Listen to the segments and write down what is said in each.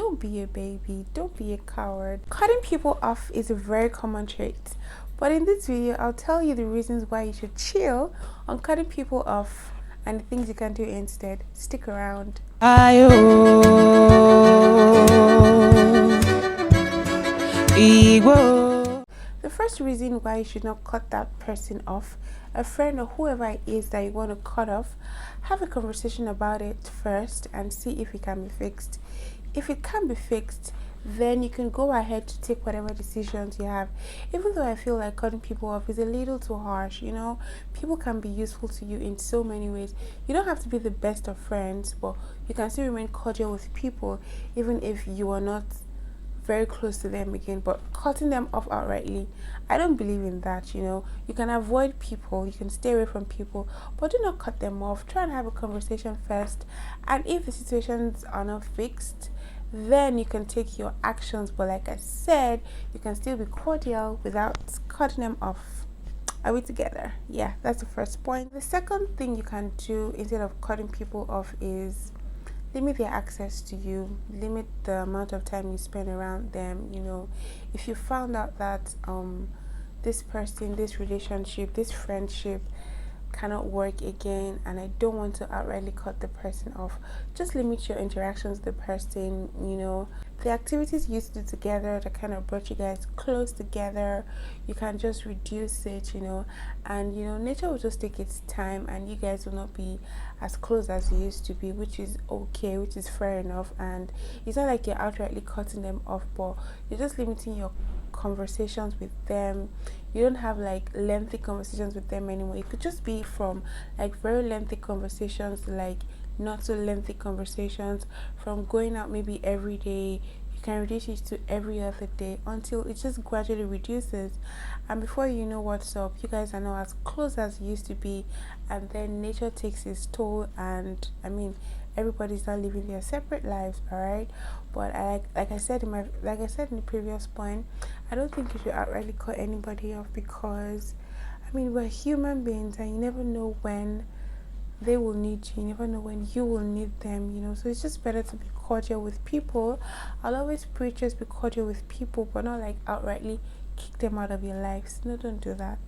don't be a baby, don't be a coward. Cutting people off is a very common trait, but in this video I'll tell you the reasons why you should chill on cutting people off and the things you can do instead. Stick around. The first reason why you should not cut that person off, a friend or whoever it is that you want to cut off, have a conversation about it first and see if it can be fixed. If it can be fixed, then you can go ahead to take whatever decisions you have. Even though I feel like cutting people off is a little too harsh, people can be useful to you in so many ways. You don't have to be the best of friends, but you can still remain cordial with people even if you are not very close to them again. But cutting them off outrightly, I don't believe in that. You can avoid people, you can stay away from people, but do not cut them off. Try and have a conversation first, and if the situations are not fixed, then you can take your actions. But like I said, you can still be cordial without cutting them off. Are we together? Yeah, that's the first point. The second thing you can do instead of cutting people off is limit their access to you, limit the amount of time you spend around them. If you found out that this person, this relationship, this friendship cannot work again, and I don't want to outrightly cut the person off, just limit your interactions with the person. The activities you used to do together that kind of brought you guys close together, you can just reduce it, and nature will just take its time, and you guys will not be as close as you used to be, which is okay, which is fair enough. And it's not like you're outrightly cutting them off, but you're just limiting your conversations with them. You don't have like lengthy conversations with them anymore. It could just be from like very lengthy conversations to like not so lengthy conversations. From going out maybe every day, you can reduce it to every other day until it just gradually reduces, and before you know what's up, you guys are not as close as you used to be, and then nature takes its toll, and everybody's not living their separate lives. All right, but like I said in the previous point, I don't think you should outrightly cut anybody off, because we're human beings, and you never know when they will need you, you never know when you will need them. So it's just better to be cordial with people. I'll always preach just be cordial with people, but not like outrightly kick them out of your lives. No, don't do that.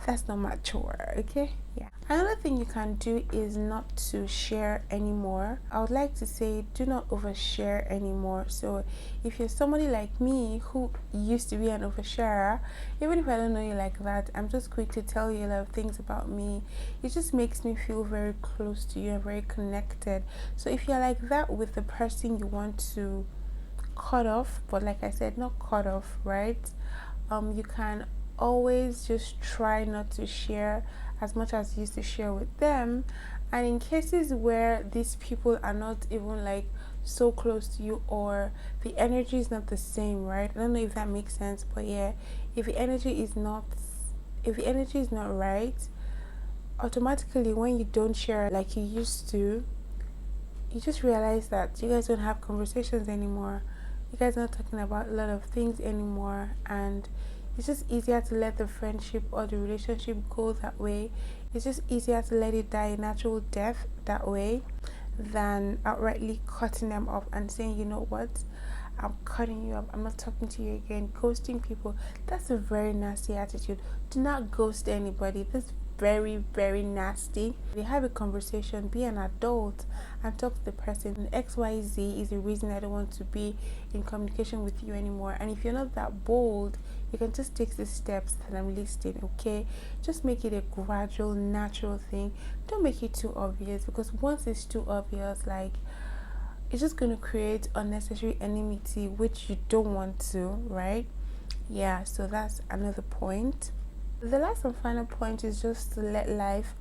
That's not mature. Okay, yeah. Another thing you can do is not to share anymore. I would like to say do not overshare anymore. So if you're somebody like me who used to be an oversharer, even if I don't know you like that, I'm just quick to tell you a lot of things about me. It just makes me feel very close to you and very connected. So if you're like that with the person you want to cut off, but like I said, not cut off, right? You can always just try not to share as much as you used to share with them. And in cases where these people are not even like so close to you, or the energy is not the same, right? I don't know if that makes sense, but yeah, if the energy is not right, automatically when you don't share like you used to, you just realize that you guys don't have conversations anymore. You guys are not talking about a lot of things anymore, and it's just easier to let the friendship or the relationship go that way. It's just easier to let it die a natural death that way than outrightly cutting them off and saying, you know what, I'm cutting you off, I'm not talking to you again. Ghosting people, that's a very nasty attitude. Do not ghost anybody. That's very, very nasty. They have a conversation, be an adult and talk to the person. XYZ is the reason I don't want to be in communication with you anymore. And if you're not that bold, you can just take the steps that I'm listing. Okay, just make it a gradual, natural thing. Don't make it too obvious, because once it's too obvious, like, it's just going to create unnecessary enmity, which you don't want to, right? Yeah, so that's another point. The last and final point is just to let life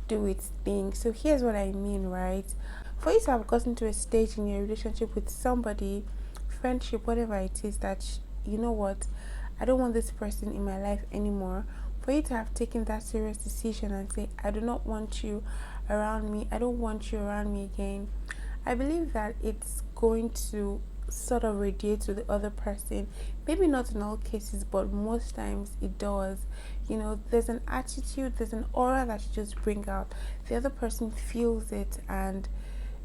do its thing. So here's what I mean, right? For you to have gotten to a stage in your relationship with somebody, friendship, whatever it is, that you know what, I don't want this person in my life anymore. For you to have taken that serious decision and say, I do not want you around me, I don't want you around me again, I believe that it's going to sort of radiate to the other person. Maybe not in all cases, but most times it does. There's an attitude, there's an aura that you just bring out. The other person feels it, and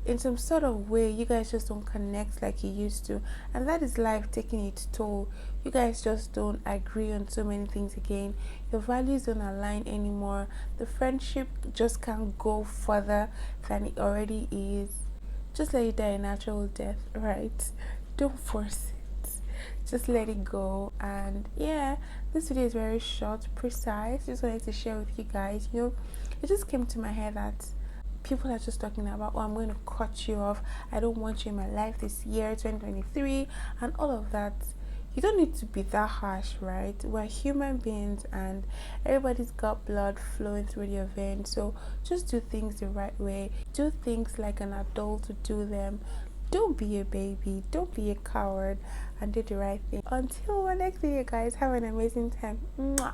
in some sort of way you guys just don't connect like you used to, and that is life taking its toll. You guys just don't agree on so many things again. Your values don't align anymore. The friendship just can't go further than it already is. Just let it die a natural death, right? Don't force it, just let it go. And yeah, this video is very short, precise. Just wanted to share with you guys. It just came to my head that people are just talking about, oh, I'm going to cut you off, I don't want you in my life this year 2023, and all of that. You don't need to be that harsh, right? We're human beings and everybody's got blood flowing through their veins. So just do things the right way, do things like an adult to do them. Don't be a baby, don't be a coward, and do the right thing. Until next video, guys, have an amazing time. Mwah.